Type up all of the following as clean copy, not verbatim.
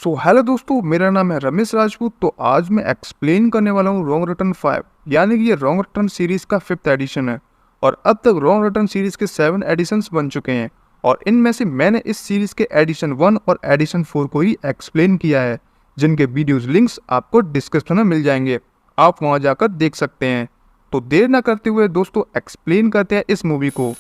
Hello दोस्तों, मेरा नाम है रमेश राजपूत। तो आज मैं एक्सप्लेन करने वाला हूँ रॉन्ग रिटर्न 5, यानी कि ये रॉन्ग रिटर्न सीरीज़ का 5th एडिशन है। और अब तक रॉन्ग रिटर्न सीरीज़ के 7 एडिशंस बन चुके हैं, और इनमें से मैंने इस सीरीज़ के एडिशन 1 और एडिशन 4 को ही एक्सप्लेन किया है, जिनके वीडियोज़ लिंक्स आपको डिस्क्रिप्शन में मिल जाएंगे। आप वहाँ जाकर देख सकते हैं। तो देर ना करते हुए दोस्तों, एक्सप्लेन करते हैं इस मूवी को।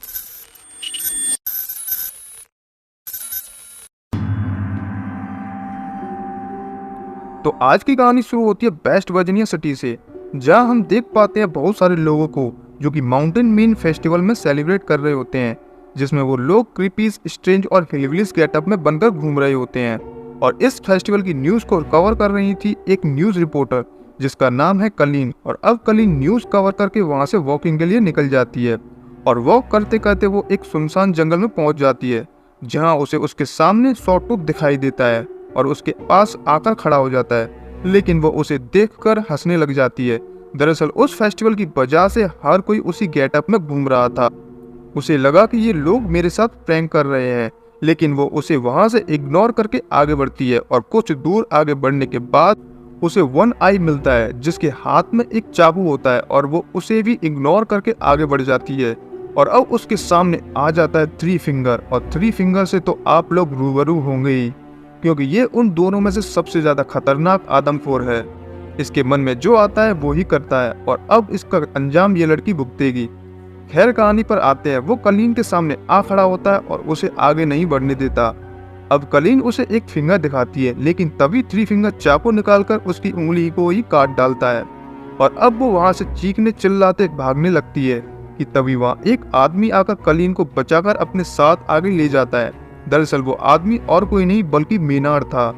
तो आज की कहानी शुरू होती है वेस्ट वर्जीनिया सिटी से, जहां हम देख पाते हैं बहुत सारे लोगों को जो कि माउंटेन मेन फेस्टिवल में सेलिब्रेट कर रहे होते हैं, जिसमें वो लोग क्रीपीज, स्ट्रेंज और हिलविलिस गेटअप में बनकर घूम रहे होते हैं। और इस फेस्टिवल की न्यूज़ को कवर कर रही थी एक न्यूज़ रिपोर्टर जिसका नाम है कलीन। और अब कलीन न्यूज़ कवर करके वहाँ से वॉकिंग के लिए निकल जाती है, और वॉक करते करते वो एक सुनसान जंगल में पहुँच जाती है, जहाँ उसे उसके सामने सॉटूथ दिखाई देता है और उसके पास आकर खड़ा हो जाता है, लेकिन वो उसे देखकर हंसने लग जाती है। दरअसल उस फेस्टिवल की वजह से हर कोई उसी गेटअप में घूम रहा था। उसे लगा कि ये लोग मेरे साथ प्रैंक कर रहे हैं, लेकिन वो उसे वहां से इग्नोर करके आगे बढ़ती है। और कुछ दूर आगे बढ़ने के बाद उसे वन आई मिलता है, जिसके हाथ में एक चाकू होता है, और वो उसे भी इग्नोर करके आगे बढ़ जाती है। और अब उसके सामने आ जाता है थ्री फिंगर, और थ्री फिंगर से तो आप लोग रूबरू होंगे ही, क्योंकि ये उन दोनों में से सबसे ज्यादा खतरनाक आदमखोर है। इसके मन में जो आता है वो ही करता है, और अब इसका अंजाम ये लड़की भुगतेगी। खैर, कहानी पर आते हैं। वो कलीन के सामने आ खड़ा होता है और उसे आगे नहीं बढ़ने देता। अब कलीन उसे एक फिंगर दिखाती है, लेकिन तभी थ्री फिंगर चाकू निकालकर उसकी उंगली को ही काट डालता है। और अब वो वहां से चीखने चिल्लाते भागने लगती है कि तभी वहां एक आदमी आकर कलीन को बचाकर अपने साथ आगे ले जाता है। दरअसल वो आदमी और कोई नहीं बल्कि मेनार्ड था।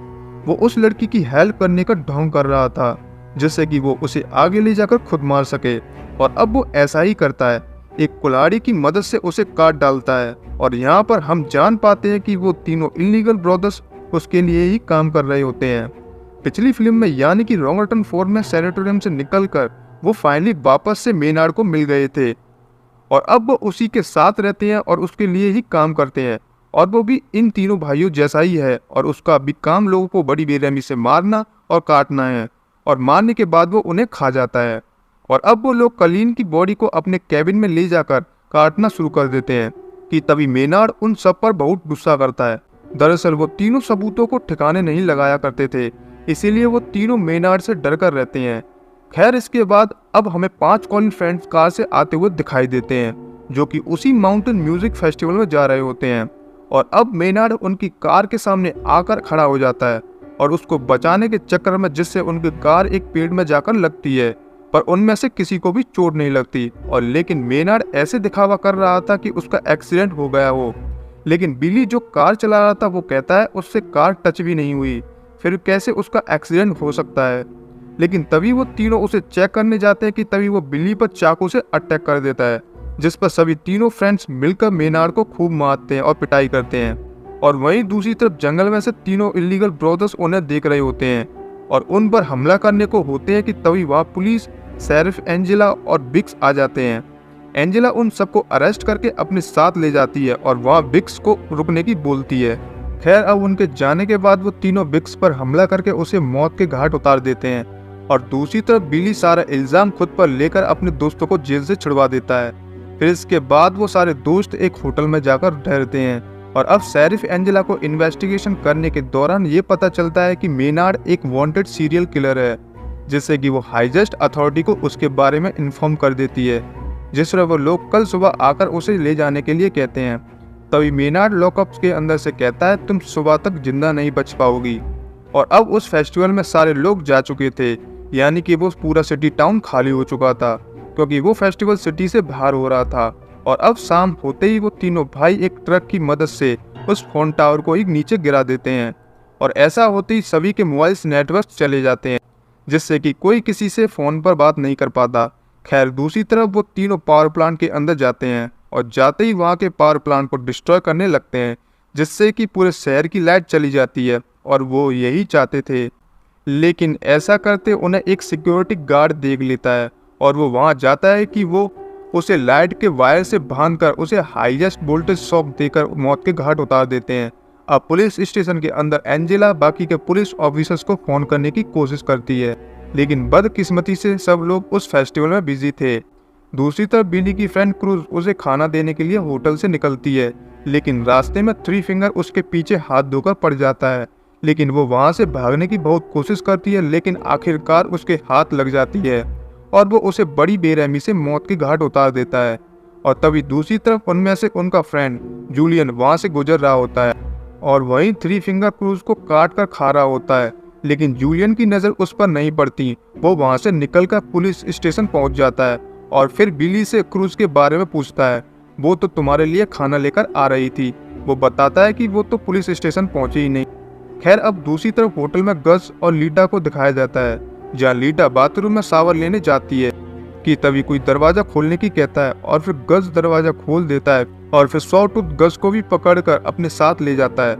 वो उस लड़की की हेल्प करने का ढोंग कर रहा था, जिससे कि वो उसे आगे ले जाकर खुद मार सके। और अब वो ऐसा ही करता है, एक कुल्हाड़ी की मदद से उसे काट डालता है। और यहाँ पर हम जान पाते हैं कि वो तीनों इलीगल ब्रदर्स उसके लिए ही काम कर रहे होते हैं। पिछली फिल्म में यानी कि रॉन्ग रिटर्न 4 में सैनिटोरियम से निकलकर वो फाइनली वापस से मेनार्ड को मिल गए थे, और अब वो उसी के साथ रहते हैं और उसके लिए ही काम करते हैं। और वो भी इन तीनों भाइयों जैसा ही है, और उसका भी काम लोगों को बड़ी बेरहमी से मारना और काटना है, और मारने के बाद वो उन्हें खा जाता है। और अब वो लोग कलीन की बॉडी को अपने कैबिन में ले जाकर काटना शुरू कर देते हैं कि तभी मेनार्ड उन सब पर बहुत गुस्सा करता है। दरअसल वो तीनों सबूतों को ठिकाने नहीं लगाया करते थे, इसीलिए वो तीनों मेनार्ड से डर कर रहते हैं। खैर, इसके बाद अब हमें 5 कॉलिन फ्रेंड्स कार से आते हुए दिखाई देते हैं, जो कि उसी माउंटेन म्यूजिक फेस्टिवल में जा रहे होते हैं। और अब मेनार्ड उनकी कार के सामने आकर खड़ा हो जाता है, और उसको बचाने के चक्कर में जिससे उनकी कार एक पेड़ में जाकर लगती है, पर उनमें से किसी को भी चोट नहीं लगती। और लेकिन मेनार्ड ऐसे दिखावा कर रहा था कि उसका एक्सीडेंट हो गया हो, लेकिन बिली जो कार चला रहा था वो कहता है उससे कार टच भी नहीं हुई, फिर कैसे उसका एक्सीडेंट हो सकता है। लेकिन तभी वो तीनों उसे चेक करने जाते हैं कि तभी वो बिल्ली पर चाकू से अटैक कर देता है, जिस पर सभी तीनों फ्रेंड्स मिलकर मेनार्ड को खूब मारते हैं और पिटाई करते हैं। और वहीं दूसरी तरफ जंगल में से तीनों इलीगल ब्रदर्स उन्हें देख रहे होते हैं और उन पर हमला करने को होते हैं कि तभी वहाँ पुलिस, शेरिफ एंजेला और बिक्स आ जाते हैं। एंजेला उन सबको अरेस्ट करके अपने साथ ले जाती है और वहाँ बिक्स को रुकने की बोलती है। खैर, अब उनके जाने के बाद वो तीनों बिक्स पर हमला करके उसे मौत के घाट उतार देते हैं। और दूसरी तरफ बिली सारा इल्जाम खुद पर लेकर अपने दोस्तों को जेल से छुड़वा देता है। फिर इसके बाद वो सारे दोस्त एक होटल में जाकर ठहरते हैं। और अब शेरिफ एंजेला को इन्वेस्टिगेशन करने के दौरान ये पता चलता है कि मेनार्ड एक वांटेड सीरियल किलर है, जिससे कि वो हाईजेस्ट अथॉरिटी को उसके बारे में इन्फॉर्म कर देती है, जिस पर वो लोग कल सुबह आकर उसे ले जाने के लिए कहते हैं। तभी मेनार्ड लॉकअप के अंदर से कहता है तुम सुबह तक जिंदा नहीं बच पाओगी। और अब उस फेस्टिवल में सारे लोग जा चुके थे, यानी कि वो पूरा सिटी टाउन खाली हो चुका था, क्योंकि वो फेस्टिवल सिटी से बाहर हो रहा था। और अब शाम होते ही वो तीनों भाई एक ट्रक की मदद से उस फोन टावर को ही नीचे गिरा देते हैं, और ऐसा होते ही सभी के मोबाइल नेटवर्क चले जाते हैं, जिससे कि कोई किसी से फोन पर बात नहीं कर पाता। खैर, दूसरी तरफ वो तीनों पावर प्लांट के अंदर जाते हैं, और जाते ही वहाँ के पावर प्लांट को डिस्ट्रॉय करने लगते हैं, जिससे कि पूरे शहर की लाइट चली जाती है। और वो यही चाहते थे, लेकिन ऐसा करते उन्हें एक सिक्योरिटी गार्ड देख लेता है, और वो वहाँ जाता है कि वो उसे लाइट के वायर से बांधकर उसे हाईएस्ट वोल्टेज शॉक देकर मौत के घाट उतार देते हैं। अब पुलिस स्टेशन के अंदर एंजेला बाकी के पुलिस ऑफिसर्स को फोन करने की कोशिश करती है, लेकिन बदकिस्मती से सब लोग उस फेस्टिवल में बिजी थे। दूसरी तरफ बिली की फ्रेंड क्रूज उसे खाना देने के लिए होटल से निकलती है, लेकिन रास्ते में थ्री फिंगर उसके पीछे हाथ धोकर पड़ जाता है। लेकिन वो वहां से भागने की बहुत कोशिश करती है, लेकिन आखिरकार उसके हाथ लग जाती है और वो उसे बड़ी बेरहमी से मौत के घाट उतार देता है। और तभी दूसरी तरफ उनमें से उनका फ्रेंड जूलियन वहां से गुजर रहा होता है और वहीं थ्री फिंगर क्रूज को काट कर खा रहा होता है, लेकिन जूलियन की नज़र उस पर नहीं पड़ती। वो वहां से निकलकर पुलिस स्टेशन पहुंच जाता है और फिर बिली से क्रूज के बारे में पूछता है। वो तो तुम्हारे लिए खाना लेकर आ रही थी। वो बताता है कि वो तो पुलिस स्टेशन पहुंची ही नहीं। खैर, अब दूसरी तरफ होटल में गस और लीटा को दिखाया जाता है, जहाँ लीटा बाथरूम में शावर लेने जाती है कि तभी कोई दरवाजा खोलने की कहता है और फिर गस दरवाजा खोल देता है और फिर सॉटूथ गस को भी पकड़कर अपने साथ ले जाता है।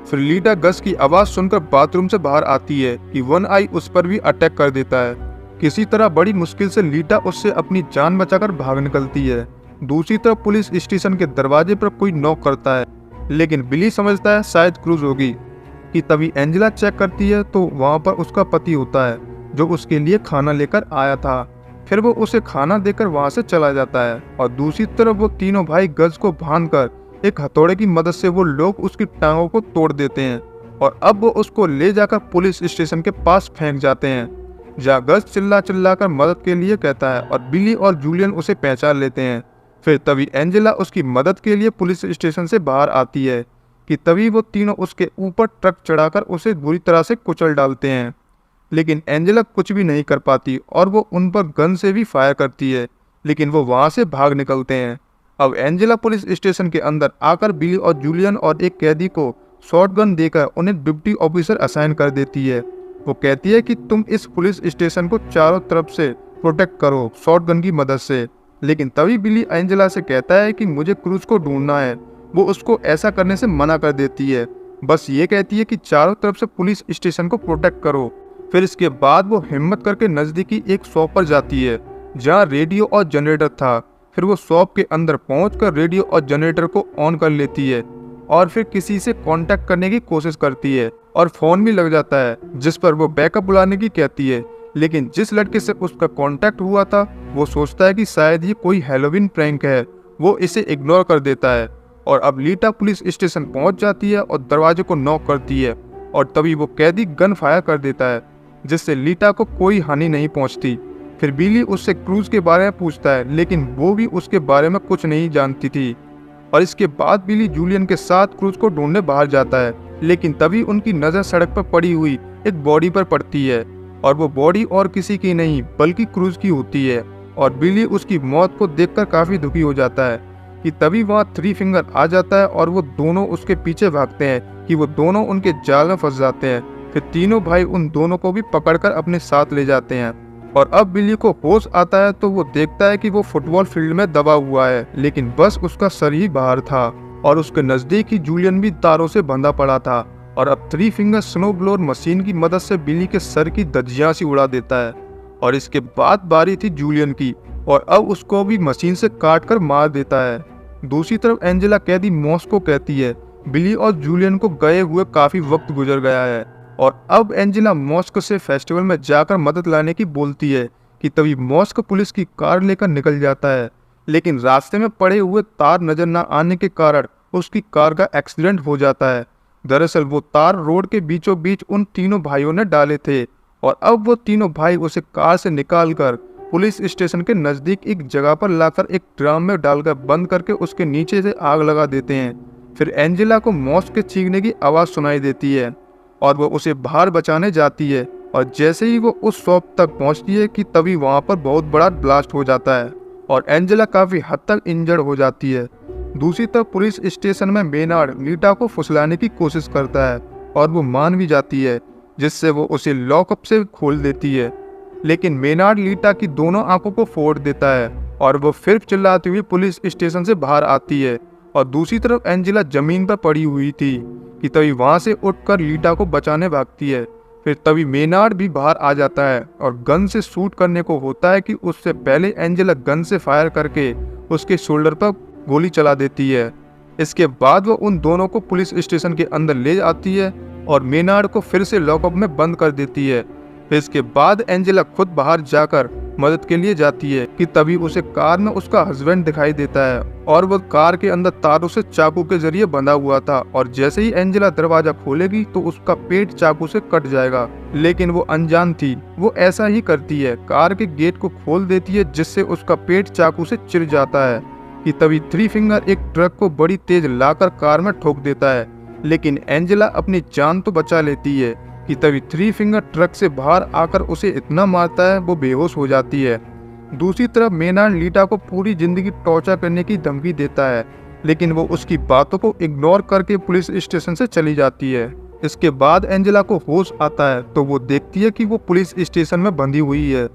फिर लीटा गस की आवाज सुनकर बाथरूम से बाहर आती है कि वन आई उस पर भी अटैक कर देता है। किसी तरह बड़ी मुश्किल से लीटा उससे अपनी जान बचाकर भाग निकलती है। दूसरी तरफ पुलिस स्टेशन के दरवाजे पर कोई नॉक करता है, लेकिन बिली समझता है शायद क्रूज होगी कि तभी एंजेला चेक करती है तो वहां पर उसका पति होता है जो उसके लिए खाना लेकर आया था। फिर वो उसे खाना देकर वहां से चला जाता है और दूसरी तरफ वो तीनों भाई गज को बांधकर एक हथौड़े की मदद से वो लोग उसकी टांगों को तोड़ देते हैं और अब वो उसको ले जाकर पुलिस स्टेशन के पास फेंक जाते हैं, जहाँ गज चिल्ला कर मदद के लिए कहता है और बिली और जूलियन उसे पहचान लेते हैं। फिर तभी एंजेला उसकी मदद के लिए पुलिस स्टेशन से बाहर आती है कि तभी वो तीनों उसके ऊपर ट्रक चढ़ाकर उसे बुरी तरह से कुचल डालते हैं, लेकिन एंजेला कुछ भी नहीं कर पाती और वो उन पर गन से भी फायर करती है, लेकिन वो वहां से भाग निकलते हैं। अब एंजेला पुलिस स्टेशन के अंदर आकर बिली और जूलियन और एक कैदी को शॉटगन देकर उन्हें डिप्टी ऑफिसर असाइन कर देती है। वो कहती है कि तुम इस पुलिस स्टेशन को चारों तरफ से प्रोटेक्ट करो शॉटगन की मदद से। लेकिन तभी बिली एंजेला से कहता है कि मुझे क्रूज को ढूंढना है। वो उसको ऐसा करने से मना कर देती है, बस ये कहती है कि चारों तरफ से पुलिस स्टेशन को प्रोटेक्ट करो। फिर इसके बाद वो हिम्मत करके नज़दीकी एक शॉप पर जाती है जहाँ रेडियो और जनरेटर था। फिर वो शॉप के अंदर पहुंचकर रेडियो और जनरेटर को ऑन कर लेती है और फिर किसी से कांटेक्ट करने की कोशिश करती है और फ़ोन भी लग जाता है, जिस पर वो बैकअप बुलाने की कहती है। लेकिन जिस लड़के से उसका कांटेक्ट हुआ था वो सोचता है कि शायद ये कोई हैलोवीन प्रैंक है। वो इसे इग्नोर कर देता है और अब लीटा पुलिस स्टेशन पहुंच जाती है और दरवाजे को नॉक करती है और तभी वो कैदी गन फायर कर देता है, जिससे लीटा को कोई हानि नहीं पहुंचती। फिर बिली उससे क्रूज के बारे में पूछता है, लेकिन वो भी उसके बारे में कुछ नहीं जानती थी। और इसके बाद बिली जूलियन के साथ क्रूज को ढूंढने बाहर जाता है, लेकिन तभी उनकी नज़र सड़क पर पड़ी हुई एक बॉडी पर पड़ती है और वो बॉडी और किसी की नहीं बल्कि क्रूज की होती है। और बिली उसकी मौत को देखकर काफ़ी दुखी हो जाता है कि तभी वहाँ थ्री फिंगर आ जाता है और वो दोनों उसके पीछे भागते हैं कि वो दोनों उनके जाल में फंस जाते हैं। फिर तीनों भाई उन दोनों को भी पकड़कर अपने साथ ले जाते हैं और अब बिली को होश आता है तो वो देखता है कि वो फुटबॉल फील्ड में दबा हुआ है, लेकिन बस उसका सर ही बाहर था और उसके नज़दीक ही जूलियन भी तारों से बंधा पड़ा था। और अब three finger snow blower machine की मदद से बिली के सर की धज्जियां सी उड़ा देता है। और इसके बाद बारी थी जूलियन की और अब उसको भी मशीन से काट कर मार देता है। दूसरी तरफ एंजेला कैदी मॉस को कहती है बिली और जूलियन को गए हुए काफी वक्त गुजर गया है और अब एंजेला मॉस्क से फेस्टिवल में जाकर मदद लाने की बोलती है कि तभी मॉस्क पुलिस की कार लेकर निकल जाता है, लेकिन रास्ते में पड़े हुए तार नजर न आने के कारण उसकी कार का एक्सीडेंट हो जाता है। दरअसल वो तार रोड के बीचों बीच उन तीनों भाइयों ने डाले थे और अब वो तीनों भाई उसे कार से निकालकर पुलिस स्टेशन के नज़दीक एक जगह पर लाकर एक ड्राम में डालकर बंद करके उसके नीचे से आग लगा देते हैं। फिर एंजेला को मॉस्क के चीखने की आवाज़ सुनाई देती है और वो उसे बाहर बचाने जाती है और जैसे ही वो उस शॉप तक पहुंचती है कि तभी वहां पर बहुत बड़ा ब्लास्ट हो जाता है और एंजेला काफ़ी हद तक इंजर्ड हो जाती है। दूसरी तरफ पुलिस स्टेशन में मेनार्ड लीटा को फुसलाने की कोशिश करता है और वो मान भी जाती है, जिससे वो उसे लॉकअप से खोल देती है। लेकिन मेनार्ड लीटा की दोनों आंखों को फोड़ देता है और वो फिर चिल्लाती हुई पुलिस स्टेशन से बाहर आती है। और दूसरी तरफ एंजेला जमीन पर पड़ी हुई थी कि तभी वहां से उठकर लीटा को बचाने भागती है। फिर तभी मेनार्ड भी बाहर आ जाता है और गन से शूट करने को होता है कि उससे पहले एंजेला गन से फायर करके उसके शोल्डर पर गोली चला देती है इसके बाद वो उन दोनों को पुलिस स्टेशन के अंदर ले जाती है और मेनार्ड को फिर से लॉकअप में बंद कर देती है। फिर इसके बाद एंजेला खुद बाहर जाकर मदद के लिए जाती है कि तभी उसे कार में उसका हस्बैंड दिखाई देता है और वो कार के अंदर तारों से चाकू के जरिए बंधा हुआ था और जैसे ही एंजेला दरवाजा खोलेगी तो उसका पेट चाकू से कट जाएगा। लेकिन वो अनजान थी, वो ऐसा ही करती है, कार के गेट को खोल देती है जिससे उसका पेट चाकू से चिर जाता है कि तभी थ्री फिंगर एक ट्रक को बड़ी तेज लाकर कार में ठोक देता है। लेकिन एंजेला अपनी जान तो बचा लेती है कि तभी थ्री फिंगर ट्रक से बाहर आकर उसे इतना मारता है वो बेहोश हो जाती है। दूसरी तरफ मेनार्ड लीटा को पूरी जिंदगी टॉर्चर करने की धमकी देता है, लेकिन वो उसकी बातों को इग्नोर करके पुलिस स्टेशन से चली जाती है। इसके बाद एंजेला को होश आता है तो वो देखती है कि वो पुलिस स्टेशन में बंधी हुई है।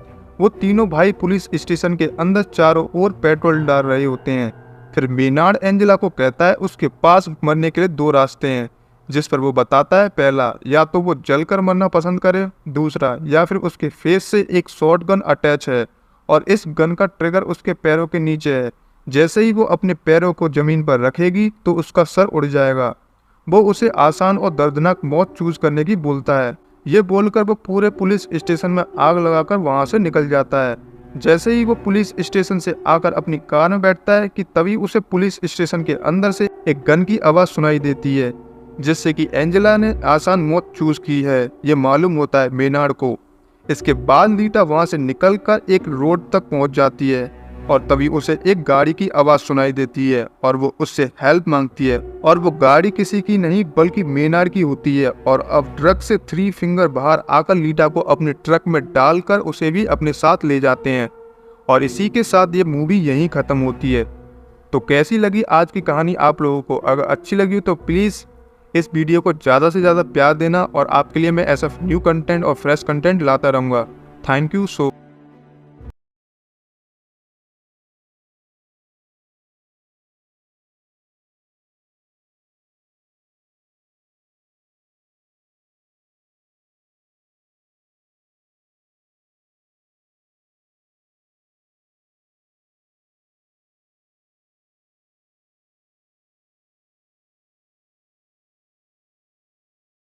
वो तीनों भाई पुलिस स्टेशन के अंदर चारों ओर पेट्रोल डाल रहे होते हैं। फिर मेनार्ड एंजेला को कहता है उसके पास मरने के लिए दो रास्ते हैं, जिस पर वो बताता है पहला, या तो वो जलकर मरना पसंद करे, दूसरा या फिर उसके फेस से एक शॉटगन अटैच है और इस गन का ट्रिगर उसके पैरों के नीचे है। जैसे ही वो अपने पैरों को जमीन पर रखेगी तो उसका सर उड़ जाएगा। वो उसे आसान और दर्दनाक मौत चूज करने की बोलता है। ये बोलकर वो पूरे पुलिस स्टेशन में आग लगाकर वहां से निकल जाता है। जैसे ही वो पुलिस स्टेशन से आकर अपनी कार में बैठता है कि तभी उसे पुलिस स्टेशन के अंदर से एक गन की आवाज़ सुनाई देती है, जिससे कि एंजेला ने आसान मौत चूज की है ये मालूम होता है मेनार्ड को। इसके बाद लीटा वहां से निकलकर एक रोड तक पहुंच जाती है और तभी उसे एक गाड़ी की आवाज़ सुनाई देती है और वो उससे हेल्प मांगती है और वो गाड़ी किसी की नहीं बल्कि मेनार्ड की होती है। और अब ट्रक से थ्री फिंगर बाहर आकर लीटा को अपने ट्रक में डालकर उसे भी अपने साथ ले जाते हैं और इसी के साथ ये मूवी यहीं ख़त्म होती है। तो कैसी लगी आज की कहानी आप लोगों को? अगर अच्छी लगी तो प्लीज़ इस वीडियो को ज़्यादा से ज़्यादा प्यार देना और आपके लिए मैं ऐसा न्यू कंटेंट और फ्रेश कंटेंट लाता रहूँगा। Thank you so